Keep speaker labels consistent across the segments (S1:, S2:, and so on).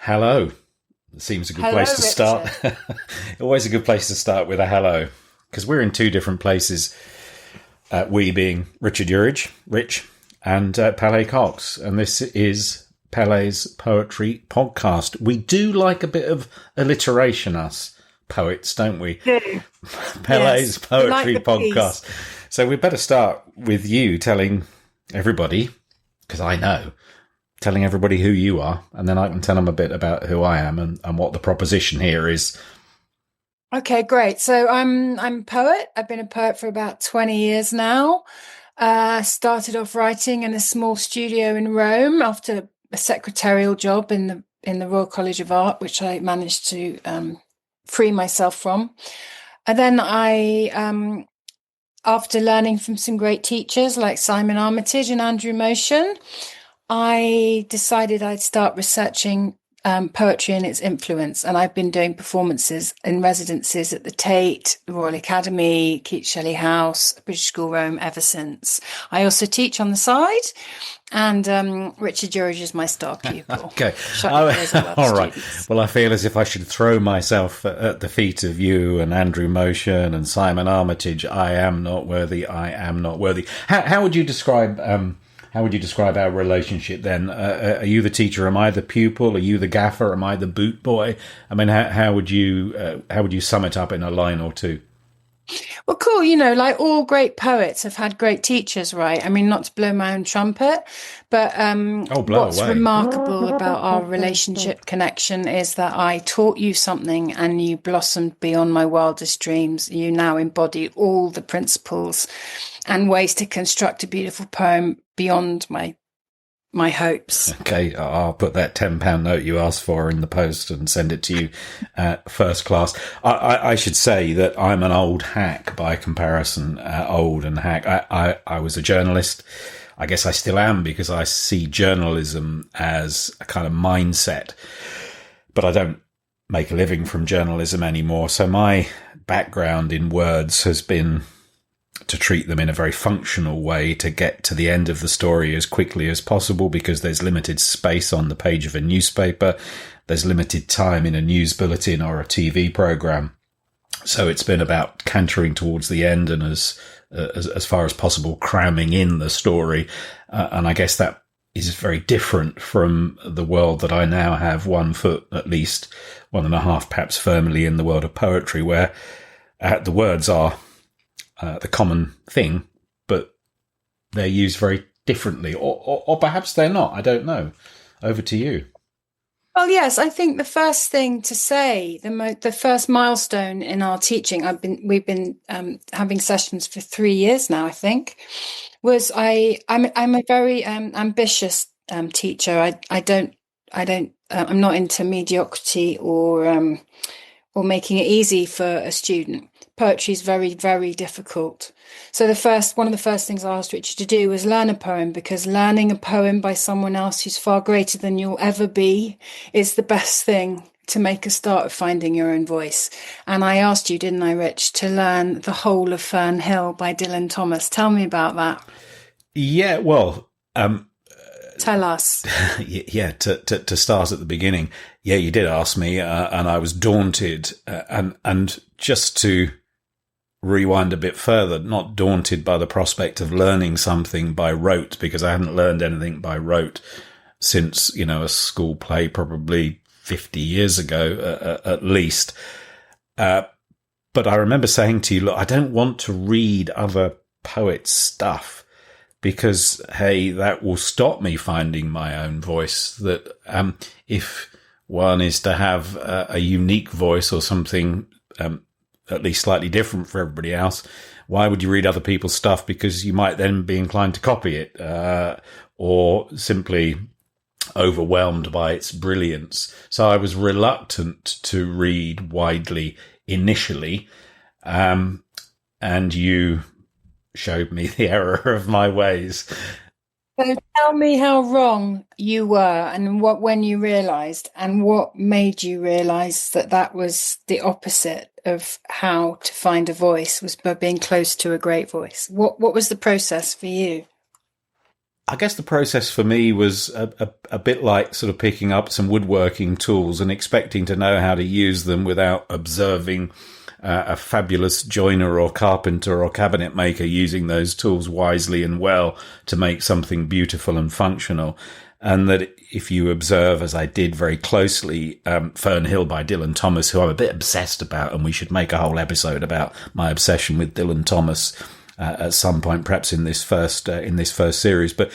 S1: Hello. Seems a good
S2: Hello,
S1: place to start.
S2: Richard.
S1: Always a good place to start with a hello, because we're in two different places. We being Richard Uridge, Rich, and Pelé Cox, and this is Pele's Poetry Podcast. We do like a bit of alliteration, us poets, don't we?
S2: Do.
S1: Pele's
S2: Yes, we like
S1: Poetry
S2: the piece.
S1: Podcast. So we better start with you telling everybody, because I know, telling everybody who you are, and then I can tell them a bit about who I am and what the proposition here is.
S2: Okay, great. So I'm a poet. I've been a poet for about 20 years now. Started off writing in a small studio in Rome after a secretarial job in the Royal College of Art, which I managed to free myself from. And then after learning from some great teachers like Simon Armitage and Andrew Motion, I decided I'd start researching poetry and its influence. And I've been doing performances and residencies at the Tate, the Royal Academy, Keats Shelley House, British School Rome ever since. I also teach on the side, and Richard Uridge is my star pupil.
S1: Okay.
S2: Shut your ears, I love
S1: All right.
S2: students.
S1: Well, I feel as if I should throw myself at the feet of you and Andrew Motion and Simon Armitage. I am not worthy. I am not worthy. How would you describe? How would you describe our relationship then? Are you the teacher? Am I the pupil? Are you the gaffer? Am I the boot boy? I mean, how would you sum it up in a line or two?
S2: Well, cool. You know, like all great poets have had great teachers, right? I mean, not to blow my own trumpet, but
S1: Oh, blow
S2: what's
S1: away.
S2: remarkable about our relationship connection is that I taught you something and you blossomed beyond my wildest dreams. You now embody all the principles and ways to construct a beautiful poem beyond my hopes.
S1: Okay, I'll put that £10 note you asked for in the post and send it to you first class. I should say that I'm an old hack by comparison, old and hack. I was a journalist. I guess I still am because I see journalism as a kind of mindset, but I don't make a living from journalism anymore. So my background in words has been to treat them in a very functional way to get to the end of the story as quickly as possible because there's limited space on the page of a newspaper. There's limited time in a news bulletin or a TV program. So it's been about cantering towards the end and as far as possible cramming in the story. And I guess that is very different from the world that I now have one foot, at least one and a half, perhaps firmly in the world of poetry where the words are the common thing, but they're used very differently, or perhaps they're not. I don't know. Over to you.
S2: Well, yes, I think the first thing to say, the first milestone in our teaching, we've been having sessions for 3 years now, I think, was I'm a very ambitious teacher. I'm not into mediocrity or making it easy for a student. Poetry is very, very difficult. So one of the first things I asked Richard to do was learn a poem, because learning a poem by someone else who's far greater than you'll ever be is the best thing to make a start of finding your own voice. And I asked you, didn't I, Rich, to learn the whole of Fern Hill by Dylan Thomas. Tell me about that.
S1: Yeah, well,
S2: Tell us.
S1: yeah. To start at the beginning, yeah, you did ask me, and I was daunted, and just to rewind a bit further, not daunted by the prospect of learning something by rote, because I hadn't learned anything by rote since, a school play probably 50 years ago, at least. But I remember saying to you, look, I don't want to read other poets' stuff because, hey, that will stop me finding my own voice. That if one is to have a unique voice or something at least slightly different for everybody else, why would you read other people's stuff? Because you might then be inclined to copy it, or simply overwhelmed by its brilliance. So I was reluctant to read widely initially, and you showed me the error of my ways.
S2: So tell me how wrong you were, and when you realised, and what made you realise that that was the opposite of how to find a voice, was by being close to a great voice. What was the process for you?
S1: I guess the process for me was a bit like sort of picking up some woodworking tools and expecting to know how to use them without observing a fabulous joiner or carpenter or cabinet maker using those tools wisely and well to make something beautiful and functional. And that if you observe, as I did very closely, Fern Hill by Dylan Thomas, who I'm a bit obsessed about, and we should make a whole episode about my obsession with Dylan Thomas at some point, perhaps in this first series. But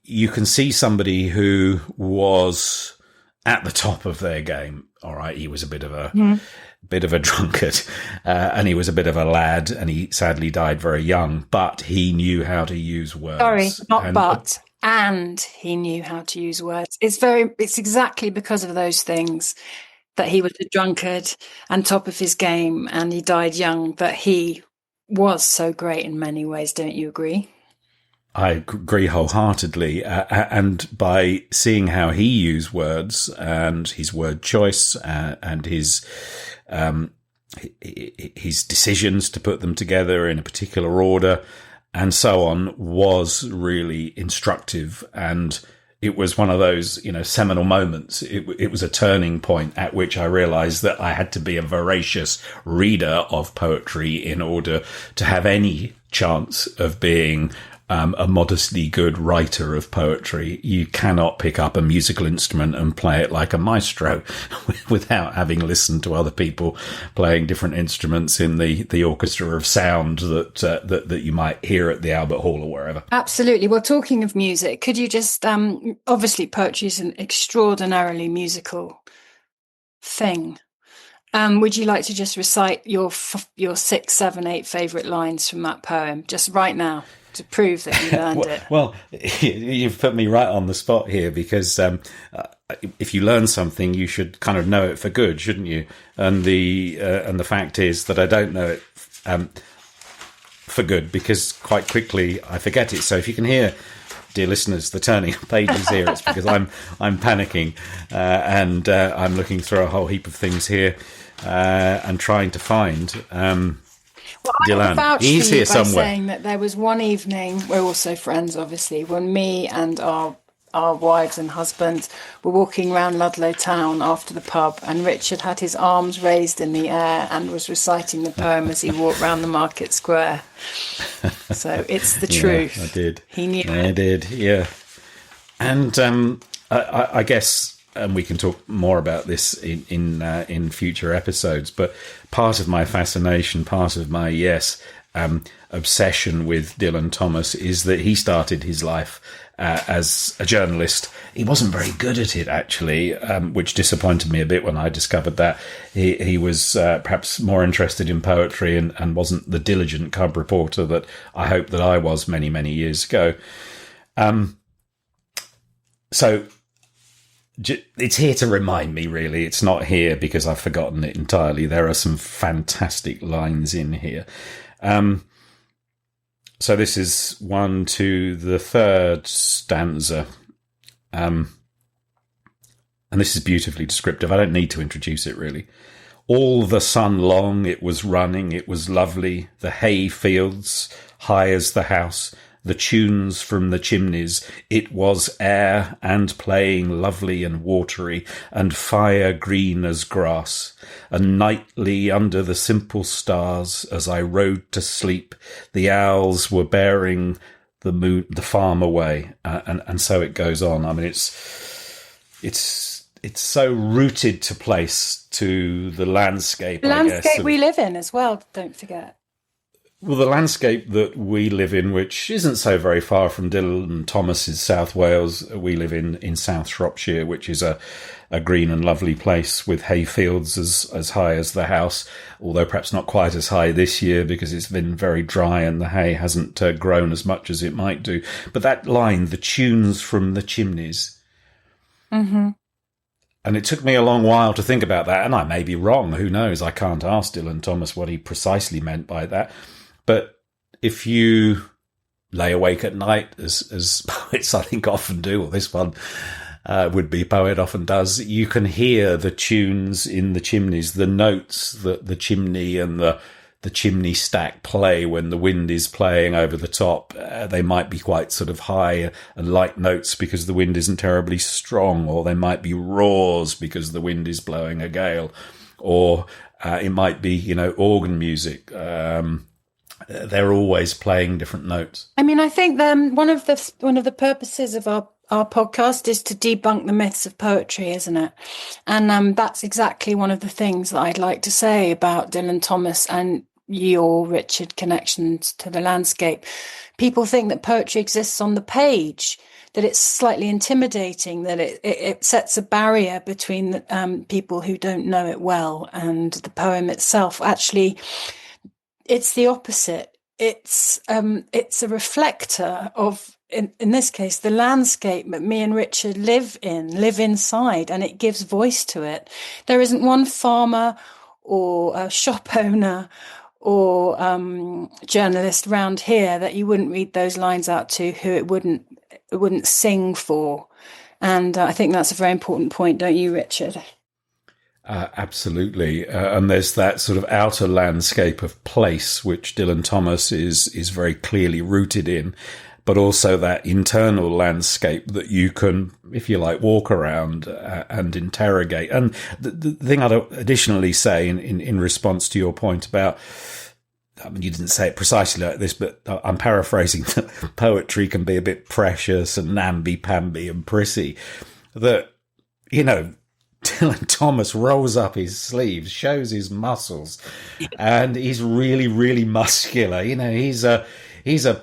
S1: you can see somebody who was at the top of their game. All right, he was a bit of a drunkard, and he was a bit of a lad, and he sadly died very young. But he knew how to use words.
S2: Sorry, not but. And he knew how to use words. It's exactly because of those things that he was a drunkard and top of his game, and he died young, that he was so great in many ways. Don't you agree?
S1: I agree wholeheartely. And by seeing how he used words and his word choice and his decisions to put them together in a particular order and so on was really instructive. And it was one of those, seminal moments. It was a turning point at which I realized that I had to be a voracious reader of poetry in order to have any chance of being a modestly good writer of poetry. You cannot pick up a musical instrument and play it like a maestro without having listened to other people playing different instruments in the orchestra of sound that you might hear at the Albert Hall or wherever.
S2: Absolutely. Well, talking of music, could you just obviously poetry is an extraordinarily musical thing. Would you like to just recite your 6, 7, 8 favorite lines from that poem just right now, to prove that you learned it?
S1: Well, you've put me right on the spot here, because if you learn something, you should kind of know it for good, shouldn't you? And the fact is that I don't know it for good, because quite quickly I forget it. So if you can hear, dear listeners, the turning of pages here, it's because I'm panicking and I'm looking through a whole heap of things here and trying to find.
S2: Well, Dylan, he's here somewhere. Saying that there was one evening, we're also friends, obviously, when me and our wives and husbands were walking around Ludlow town after the pub, and Richard had his arms raised in the air and was reciting the poem as he walked round the market square. So it's the truth.
S1: I did.
S2: He knew.
S1: I did. Yeah. And I guess. And we can talk more about this in future episodes. But part of my fascination, part of my obsession with Dylan Thomas is that he started his life as a journalist. He wasn't very good at it, actually, which disappointed me a bit when I discovered that. He was perhaps more interested in poetry and wasn't the diligent cub reporter that I hoped that I was many, many years ago. So it's here to remind me, really. It's not here because I've forgotten it entirely. There are some fantastic lines in here. So this is 1 to the 3rd stanza. And this is beautifully descriptive. I don't need to introduce it, really. All the sun long it was running, it was lovely, the hay fields, high as the house, the tunes from the chimneys, it was air and playing lovely and watery, and fire green as grass. And nightly under the simple stars, as I rode to sleep, the owls were bearing the farm away, and so it goes on. I mean, it's so rooted to place, to the landscape.
S2: The landscape we live in as well. Don't forget.
S1: Well, the landscape that we live in, which isn't so very far from Dylan Thomas's South Wales, we live in South Shropshire, which is a green and lovely place with hay fields as high as the house, although perhaps not quite as high this year because it's been very dry and the hay hasn't grown as much as it might do. But that line, the tunes from the chimneys.
S2: Mm-hmm.
S1: And it took me a long while to think about that, and I may be wrong. Who knows? I can't ask Dylan Thomas what he precisely meant by that. But if you lay awake at night, as poets I think often do, or this one would-be poet often does, you can hear the tunes in the chimneys, the notes that the chimney and the the chimney stack play when the wind is playing over the top. They might be quite sort of high and light notes because the wind isn't terribly strong, or they might be roars because the wind is blowing a gale, or it might be, you know, organ music. They're always playing different notes.
S2: I mean, I think one of the purposes of our podcast is to debunk the myths of poetry, isn't it? And that's exactly one of the things that I'd like to say about Dylan Thomas and your, Richard, connections to the landscape. People think that poetry exists on the page, that it's slightly intimidating, that it sets a barrier between people who don't know it well and the poem itself. Actually, it's the opposite. It's a reflector of, in this case, the landscape that me and Richard live inside, and it gives voice to it. There isn't one farmer or a shop owner or journalist round here that you wouldn't read those lines out to, who it wouldn't sing for. And I think that's a very important point, don't you, Richard?
S1: Absolutely. And there's that sort of outer landscape of place, which Dylan Thomas is very clearly rooted in, but also that internal landscape that you can, if you like, walk around and interrogate. And the thing I'd additionally say in response to your point about, I mean, you didn't say it precisely like this, but I'm paraphrasing, that poetry can be a bit precious and namby-pamby and prissy, that, you know, Dylan Thomas rolls up his sleeves, shows his muscles, and he's really, really muscular. You know, he's a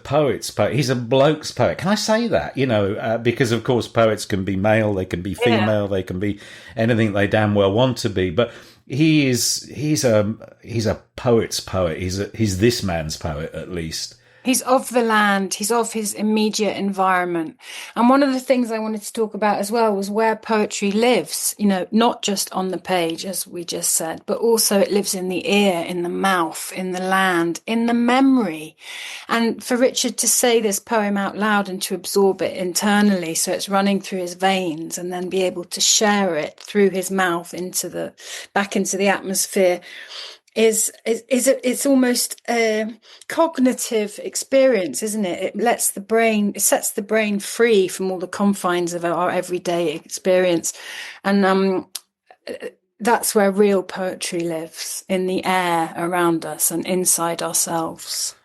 S1: poet's poet. He's a bloke's poet. Can I say that? You know, because of course poets can be male, they can be female, they can be anything they damn well want to be. But he's a poet's poet. He's this man's poet, at least.
S2: He's of the land. He's of his immediate environment. And one of the things I wanted to talk about as well was where poetry lives, you know, not just on the page, as we just said, but also it lives in the ear, in the mouth, in the land, in the memory. And for Richard to say this poem out loud and to absorb it internally, so it's running through his veins, and then be able to share it through his mouth back into the atmosphere, it's almost a cognitive experience, isn't it? It sets the brain free from all the confines of our everyday experience. And that's where real poetry lives, in the air around us and inside ourselves.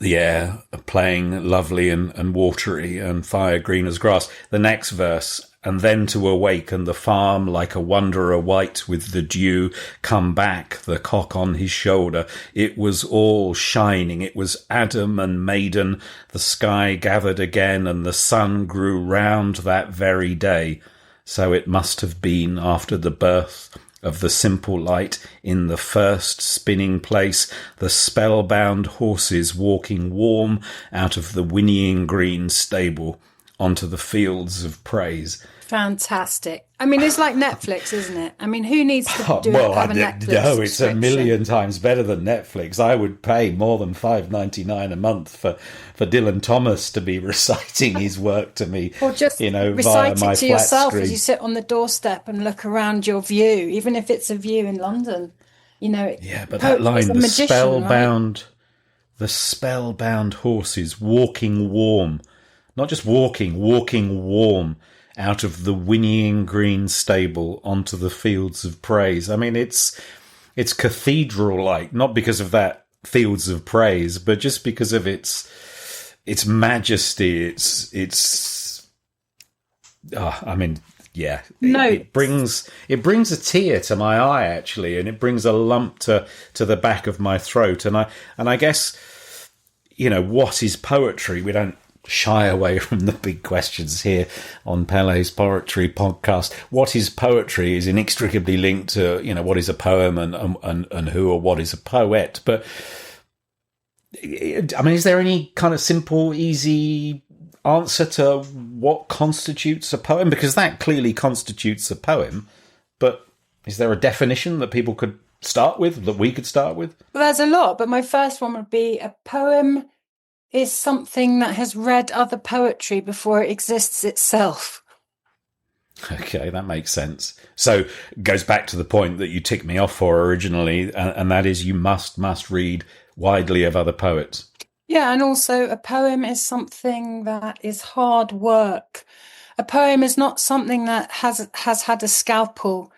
S1: The air playing lovely and watery and fire green as grass. The next verse, and then to awaken the farm like a wanderer white with the dew, come back, the cock on his shoulder. It was all shining. It was Adam and maiden. The sky gathered again and the sun grew round that very day. So it must have been after the birth of the simple light in the first spinning place, the spellbound horses walking warm out of the whinnying green stable onto the fields of praise.
S2: Fantastic. I mean, it's like Netflix, isn't it? I mean, who needs to have a Netflix
S1: No, it's a million times better than Netflix. I would pay more than $5.99 a month for Dylan Thomas to be reciting his work to me,
S2: or just
S1: via my
S2: it to yourself screen. As you sit on the doorstep and look around your view, even if it's a view in London. You know,
S1: yeah, but that line, the spellbound, right? The spellbound horses walking warm, not just walking warm out of the whinnying green stable onto the fields of praise. I mean, it's cathedral-like, not because of that fields of praise, but just because of its majesty. It brings a tear to my eye, actually, and it brings a lump to the back of my throat. And I guess, you know, what is poetry? We don't shy away from the big questions here on Pele's Poetry Podcast. What is poetry is inextricably linked to, you know, what is a poem and who or what is a poet. But I mean, is there any kind of simple, easy answer to what constitutes a poem? Because that clearly constitutes a poem. But is there a definition that people could start with, that we could start with?
S2: Well, there's a lot, but my first one would be a poem is something that has read other poetry before it exists itself.
S1: Okay, that makes sense. So it goes back to the point that you ticked me off for originally, and that is you must read widely of other poets.
S2: Yeah, and also a poem is something that is hard work. A poem is not something that has had a scalpel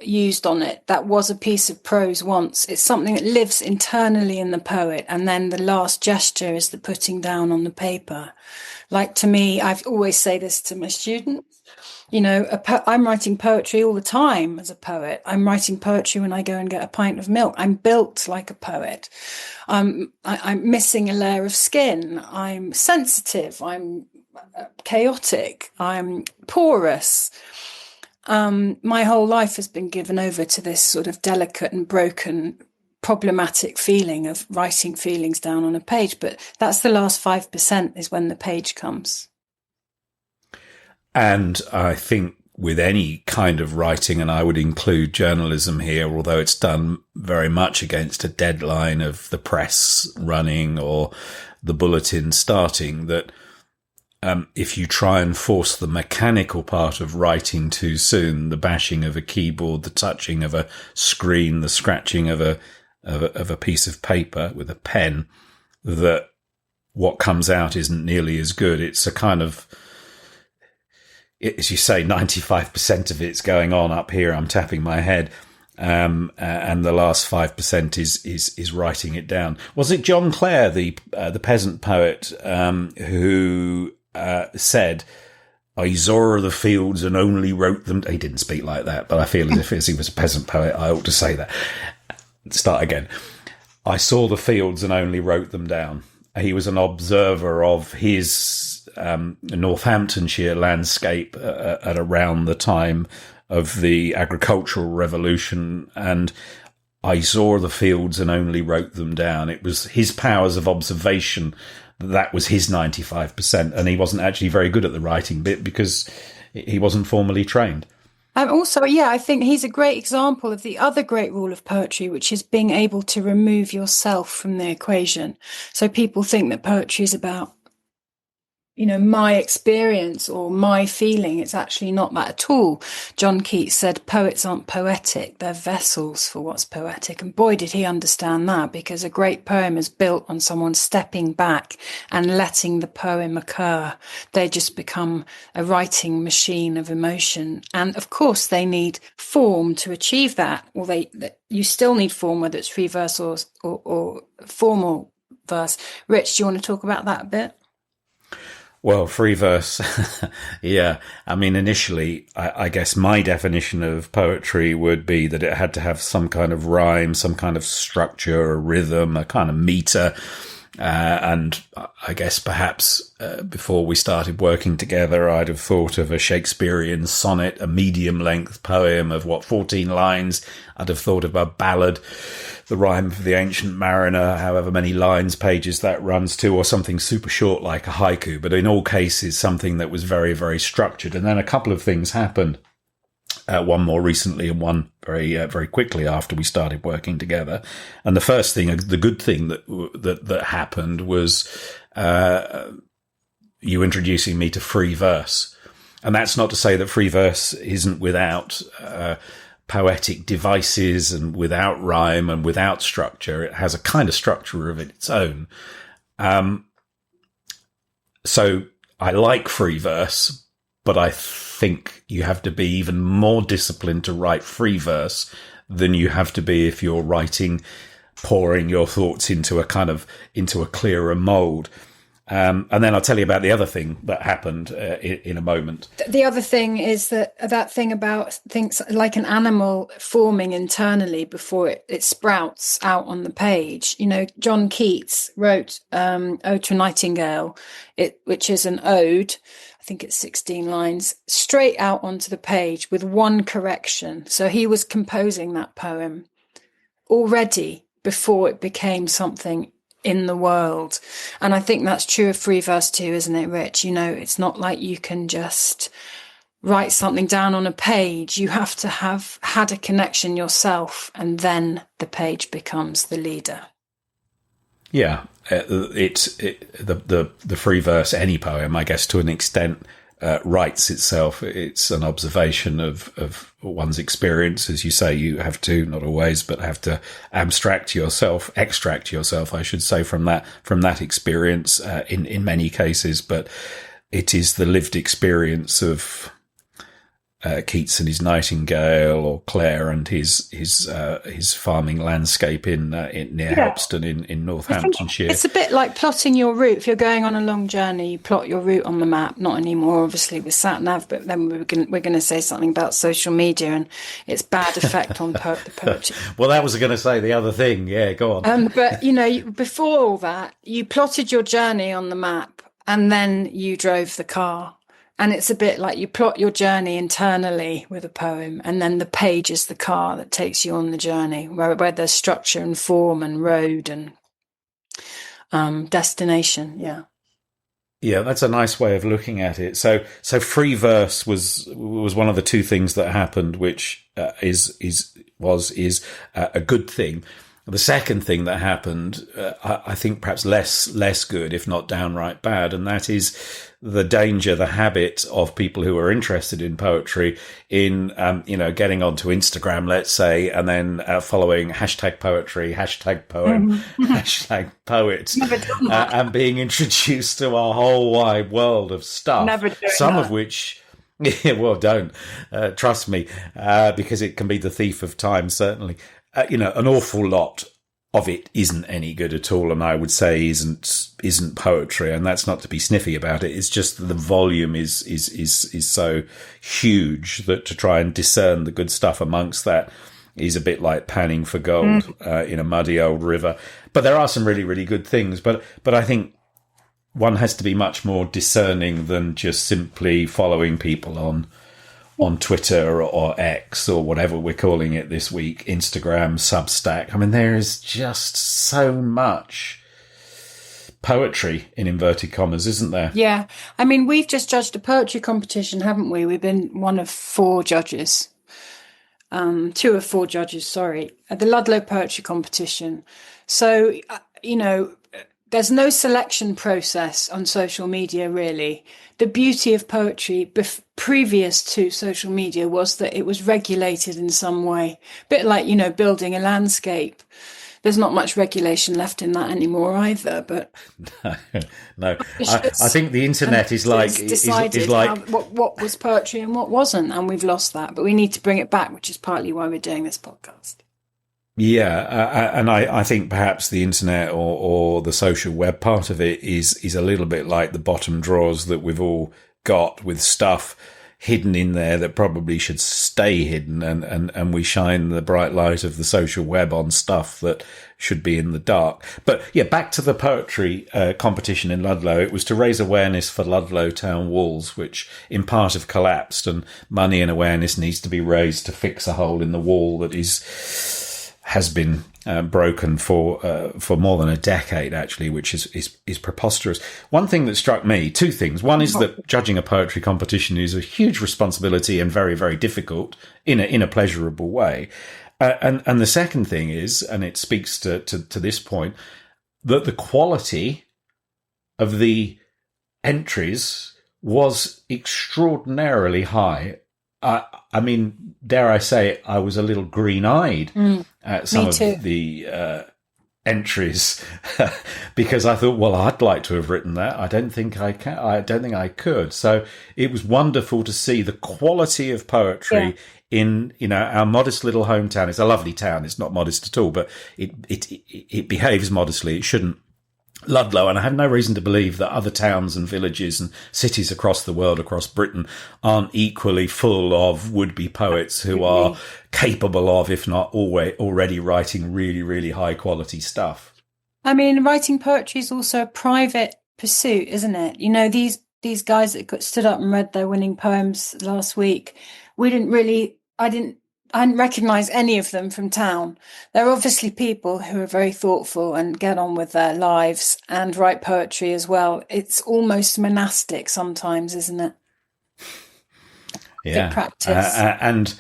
S2: used on it. That was a piece of prose once. It's something that lives internally in the poet, and then the last gesture is the putting down on the paper. Like, to me, I've always say this to my students. You know, I'm writing poetry all the time as a poet. I'm writing poetry when I go and get a pint of milk. I'm built like a poet. I'm missing a layer of skin. I'm sensitive. I'm chaotic. I'm porous. My whole life has been given over to this sort of delicate and broken, problematic feeling of writing feelings down on a page. But that's the last 5% is when the page comes.
S1: And I think with any kind of writing, and I would include journalism here, although it's done very much against a deadline of the press running or the bulletin starting, that if you try and force the mechanical part of writing too soon, the bashing of a keyboard, the touching of a screen, the scratching of a piece of paper with a pen, that what comes out isn't nearly as good. It's a kind of, as you say, 95% of it's going on up here. I'm tapping my head. And the last 5% is writing it down. Was it John Clare, the peasant poet, who said, "I saw the fields and only wrote them"? He didn't speak like that, but I feel as if he was a peasant poet, I ought to say that. Start again. "I saw the fields and only wrote them down." He was an observer of his Northamptonshire landscape at around the time of the agricultural revolution, and "I saw the fields and only wrote them down." It was his powers of observation. That was his 95%, and he wasn't actually very good at the writing bit because he wasn't formally trained.
S2: Also, yeah, I think he's a great example of the other great rule of poetry, which is being able to remove yourself from the equation. So people think that poetry is about, you know, my experience or my feeling. It's actually not that at all. John Keats said, poets aren't poetic, they're vessels for what's poetic. And boy, did he understand that, because a great poem is built on someone stepping back and letting the poem occur. They just become a writing machine of emotion. And of course, they need form to achieve that. Or you still need form, whether it's free verse or formal verse. Rich, do you want to talk about that a bit?
S1: Well, free verse, yeah. I mean, initially, I guess my definition of poetry would be that it had to have some kind of rhyme, some kind of structure, a rhythm, a kind of meter. And I guess perhaps before we started working together, I'd have thought of a Shakespearean sonnet, a medium-length poem of 14 lines. I'd have thought of a ballad, the Rhyme for the Ancient Mariner, however many lines, pages that runs to, or something super short like a haiku. But in all cases, something that was very, very structured. And then a couple of things happened. One more recently and one very, very quickly after we started working together. And the first thing, the good thing that happened was, you introducing me to free verse. And that's not to say that free verse isn't without, poetic devices and without rhyme and without structure. It has a kind of structure of its own. So I like free verse, but I think you have to be even more disciplined to write free verse than you have to be if you're pouring your thoughts into a clearer mold. And then I'll tell you about the other thing that happened in a moment.
S2: The other thing is that thing about things like an animal forming internally before it sprouts out on the page. You know, John Keats wrote Ode to a Nightingale, which is an ode. I think it's 16 lines, straight out onto the page with one correction. So he was composing that poem already before it became something in the world. And I think that's true of free verse too, isn't it, Rich? You know, it's not like you can just write something down on a page. You have to have had a connection yourself, and then the page becomes the leader.
S1: Yeah, the free verse, any poem, I guess, to an extent, writes itself. It's an observation of one's experience. As you say, you have to, not always, but have to extract yourself, I should say, from that experience, in many cases. But it is the lived experience of Keats and his nightingale, or Clare and his farming landscape in near Helpston in Northamptonshire.
S2: It's a bit like plotting your route. If you're going on a long journey, you plot your route on the map. Not anymore, obviously, with sat nav. But then we're going to say something about social media and its bad effect on the poetry.
S1: Well, that was going to say the other thing. Yeah, go on.
S2: But before all that, you plotted your journey on the map, and then you drove the car. And it's a bit like you plot your journey internally with a poem, and then the page is the car that takes you on the journey, where there's structure and form and road and destination. Yeah.
S1: Yeah, that's a nice way of looking at it. So free verse was one of the two things that happened, which is a good thing. The second thing that happened, I think perhaps less good, if not downright bad, and that is the danger, the habit of people who are interested in poetry in, getting onto Instagram, let's say, and then following hashtag poetry, hashtag poem, hashtag poet, and being introduced to a whole wide world of stuff. Some of which, yeah, well, don't trust me, because it can be the thief of time, certainly. An awful lot of it isn't any good at all, and I would say isn't poetry, and that's not to be sniffy about it. It's just that the volume is so huge that to try and discern the good stuff amongst that is a bit like panning for gold in a muddy old river. But there are some really, really good things. But I think one has to be much more discerning than just simply following people on Twitter or X or whatever we're calling it this week, Instagram, Substack. I mean, there is just so much poetry, in inverted commas, isn't there?
S2: Yeah. I mean, we've just judged a poetry competition, haven't we? We've been one of 4 judges. 2 of 4 judges, sorry, at the Ludlow Poetry Competition. So, there's no selection process on social media, really. The beauty of poetry previous to social media was that it was regulated in some way. A bit like, building a landscape. There's not much regulation left in that anymore either. But
S1: no. I think the internet is like
S2: what was poetry and what wasn't, and we've lost that. But we need to bring it back, which is partly why we're doing this podcast.
S1: Yeah, and I think perhaps the internet or the social web part of it is a little bit like the bottom drawers that we've all got with stuff hidden in there that probably should stay hidden, and we shine the bright light of the social web on stuff that should be in the dark. But yeah, back to the poetry competition in Ludlow. It was to raise awareness for Ludlow town walls, which in part have collapsed, and money and awareness needs to be raised to fix a hole in the wall that has been broken for more than a decade, actually, which is preposterous. One thing that struck me, 2 things. One is that judging a poetry competition is a huge responsibility and very, very difficult in a pleasurable way. And the second thing is, and it speaks to this point, that the quality of the entries was extraordinarily high. I mean, dare I say, I was a little green-eyed at some of the entries because I thought, well, I'd like to have written that. I don't think I can. I don't think I could. So it was wonderful to see the quality of poetry in our modest little hometown. It's a lovely town. It's not modest at all, but it behaves modestly. It shouldn't. Ludlow, and I have no reason to believe that other towns and villages and cities across the world, across Britain, aren't equally full of would-be poets who are capable of, if not already writing really, really high-quality stuff.
S2: I mean, writing poetry is also a private pursuit, isn't it? These guys that stood up and read their winning poems last week, I didn't recognise any of them from town. They're obviously people who are very thoughtful and get on with their lives and write poetry as well. It's almost monastic sometimes, isn't it?
S1: Yeah.
S2: Practice.
S1: And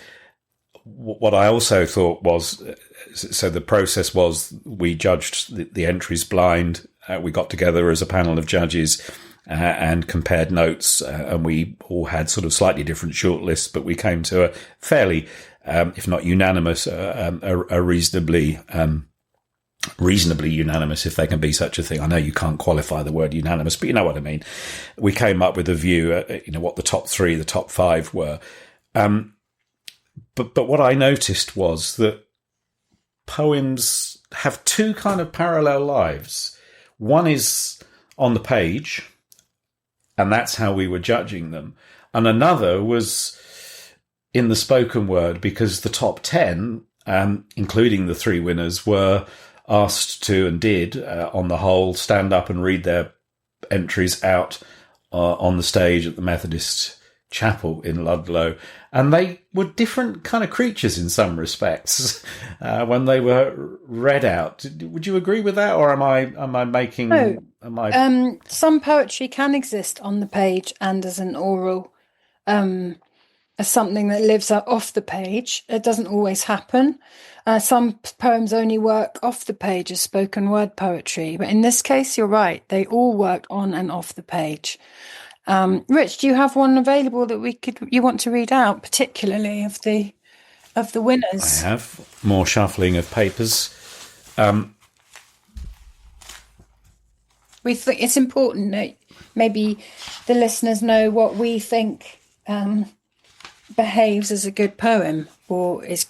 S1: what I also thought was, so the process was we judged the entries blind. We got together as a panel of judges and compared notes, and we all had sort of slightly different shortlists, but we came to a fairly, if not unanimous, a reasonably unanimous, if there can be such a thing. I know you can't qualify the word unanimous, but you know what I mean. We came up with a view, what the top three, the top five were. But what I noticed was that poems have two kind of parallel lives. One is on the page, and that's how we were judging them. And another was in the spoken word, because the top 10, including the three winners, were asked to and did, on the whole, stand up and read their entries out on the stage at the Methodist Chapel in Ludlow. And they were different kind of creatures in some respects when they were read out. Would you agree with that, or am I making?
S2: No.
S1: Am I?
S2: Some poetry can exist on the page and as an oral, as something that lives off the page. It doesn't always happen. Some poems only work off the page as spoken word poetry, but in this case, you're right. They all worked on and off the page. Rich, do you have one available that you want to read out, particularly of the winners?
S1: I have more shuffling of papers.
S2: We think it's important that maybe the listeners know what we think behaves as a good poem, or is.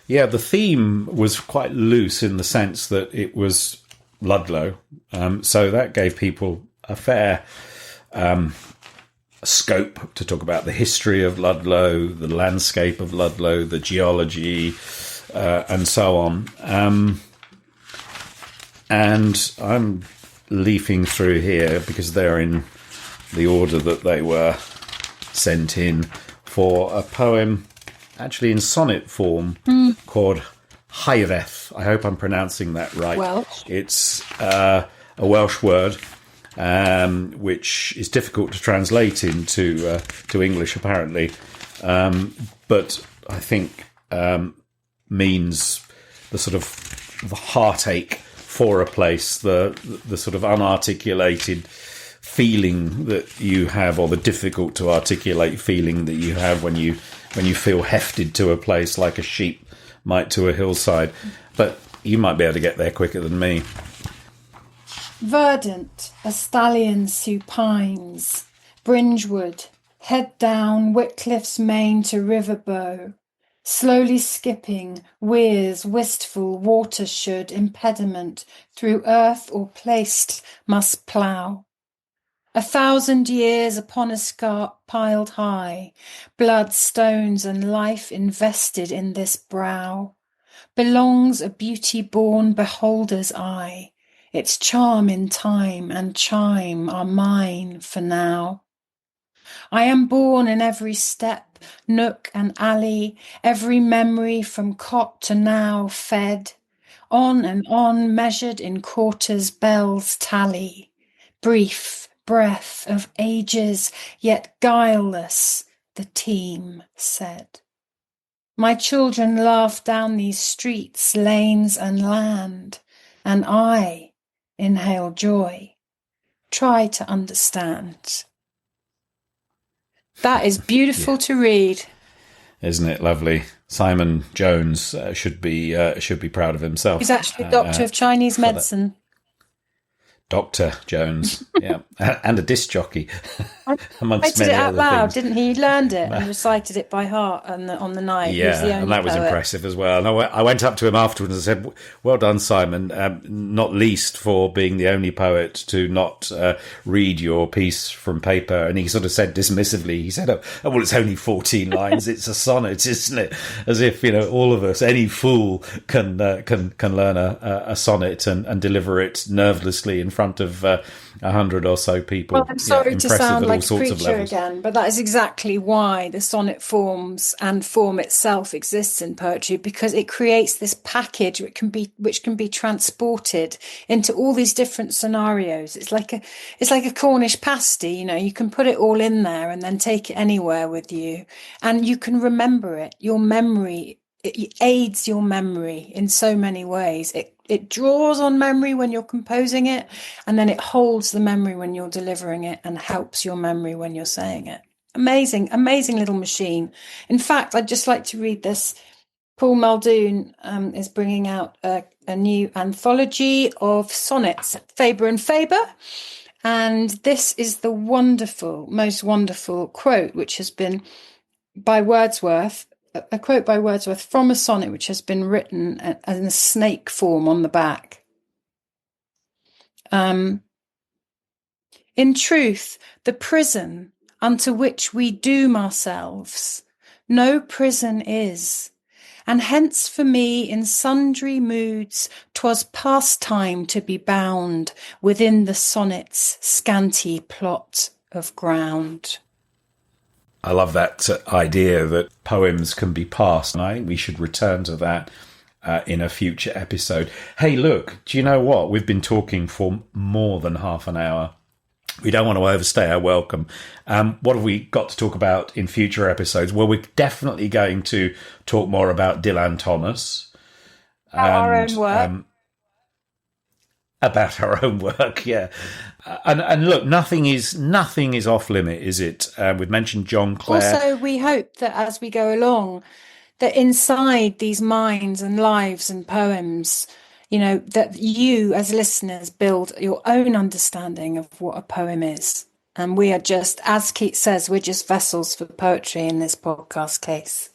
S1: Yeah, the theme was quite loose in the sense that it was Ludlow, so that gave people a fair scope to talk about the history of Ludlow, the landscape of Ludlow, the geology, and so on. And I'm leafing through here because they're in the order that they were sent in, for a poem actually in sonnet form called Haireth. I hope I'm pronouncing that right.
S2: Welsh.
S1: It's a Welsh word, which is difficult to translate into to English, apparently, but I think means the sort of the heartache for a place, the sort of unarticulated feeling that you have, or the difficult to articulate feeling that you have when you feel hefted to a place, like a sheep might to a hillside. But you might be able to get there quicker than me.
S2: Verdant, a stallion supines, Bringewood, head down Whitcliff's main to Riverbow, slowly skipping, weirs wistful water should impediment through earth or placed must plough. 1,000 years upon a scarp piled high, blood, stones, and life invested in this brow, belongs a beauty-born beholder's eye. Its charm in time and chime are mine for now. I am born in every step, nook and alley, every memory from cot to now fed, on and on measured in quarters bells tally, brief breath of ages yet guileless, the team said. My children laugh down these streets, lanes and land, and I inhale joy, try to understand. That is beautiful to read.
S1: Isn't it lovely? Simon Jones should be proud of himself.
S2: He's actually a doctor of Chinese medicine.
S1: Dr. Jones, yeah, and a disc jockey, amongst
S2: many other things. He recited it out loud, didn't he? He learned it and recited it by heart on the night.
S1: Yeah, and that was impressive as well. And I went up to him afterwards and said, "Well done, Simon, not least for being the only poet to not read your piece from paper." And he sort of said dismissively, he said, "Oh, well, it's only 14 lines. It's a sonnet, isn't it?" As if, all of us, any fool can learn a sonnet and deliver it nervelessly in front of 100 or so people.
S2: Well, I'm sorry to sound like a preacher again, but that is exactly why the sonnet forms and form itself exists in poetry, because it creates this package which can be transported into all these different scenarios. It's like a Cornish pasty, you can put it all in there and then take it anywhere with you, and you can remember it. Your memory, it aids your memory in so many ways. it draws on memory when you're composing it, and then it holds the memory when you're delivering it and helps your memory when you're saying it. Amazing, amazing little machine. In fact, I'd just like to read this. Paul Muldoon is bringing out a new anthology of sonnets, Faber and Faber. And this is the wonderful, most wonderful quote, which has been by Wordsworth, a quote by Wordsworth from a sonnet which has been written in a snake form on the back. In truth, the prison unto which we doom ourselves, no prison is. And hence for me in sundry moods 'twas pastime to be bound within the sonnet's scanty plot of ground.
S1: I love that idea that poems can be passed, and I think we should return to that in a future episode. Hey, look, do you know what? We've been talking for more than half an hour. We don't want to overstay our welcome. What have we got to talk about in future episodes? Well, we're definitely going to talk more about Dylan Thomas.
S2: Our own work.
S1: About our own work, yeah. And look, nothing is off limit, is it? We've mentioned John Clare.
S2: Also, we hope that as we go along, that inside these minds and lives and poems, that you as listeners build your own understanding of what a poem is. And we are just, as Keats says, we're just vessels for poetry in this podcast case.